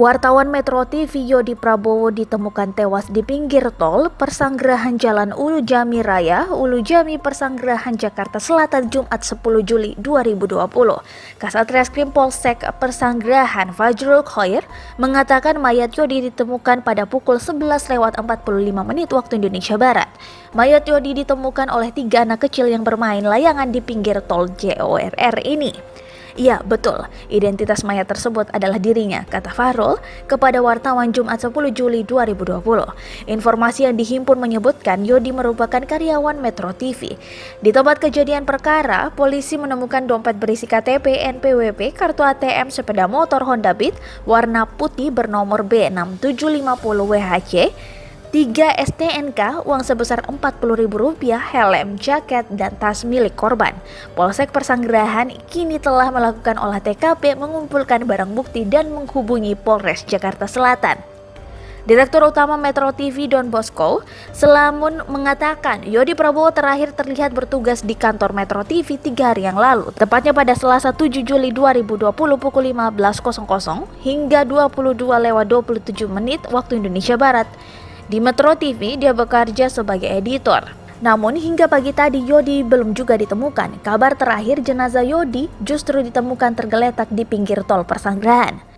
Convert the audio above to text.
Wartawan Metro TV Yodi Prabowo ditemukan tewas di pinggir tol Persanggerahan Jalan Ulu Jami Raya, Ulu Jami, Persanggerahan Jakarta Selatan, Jumat 10 Juli 2020. Kasat Reskrim Polsek Persanggerahan Fajrul Khoir mengatakan mayat Yodi ditemukan pada pukul 11:45 waktu Indonesia Barat. Mayat Yodi ditemukan oleh 3 anak kecil yang bermain layangan di pinggir tol JORR ini. Iya, betul. Identitas mayat tersebut adalah dirinya, kata Fahrul kepada wartawan Jumat 10 Juli 2020. Informasi yang dihimpun menyebutkan Yodi merupakan karyawan Metro TV. Di tempat kejadian perkara, polisi menemukan dompet berisi KTP, NPWP, kartu ATM, sepeda motor Honda Beat warna putih bernomor B6750WHC, 3 STNK, uang sebesar Rp40.000, helm, jaket, dan tas milik korban. Polsek Persanggerahan kini telah melakukan olah TKP, mengumpulkan barang bukti, dan menghubungi Polres Jakarta Selatan. Direktur Utama Metro TV Don Bosco Selamun mengatakan Yodi Prabowo terakhir terlihat bertugas di kantor Metro TV 3 hari yang lalu, tepatnya pada Selasa 7 Juli 2020 pukul 15.00 hingga 22:27 waktu Indonesia Barat. Di Metro TV, dia bekerja sebagai editor. Namun hingga pagi tadi Yodi belum juga ditemukan. Kabar terakhir jenazah Yodi justru ditemukan tergeletak di pinggir tol Persanggerahan.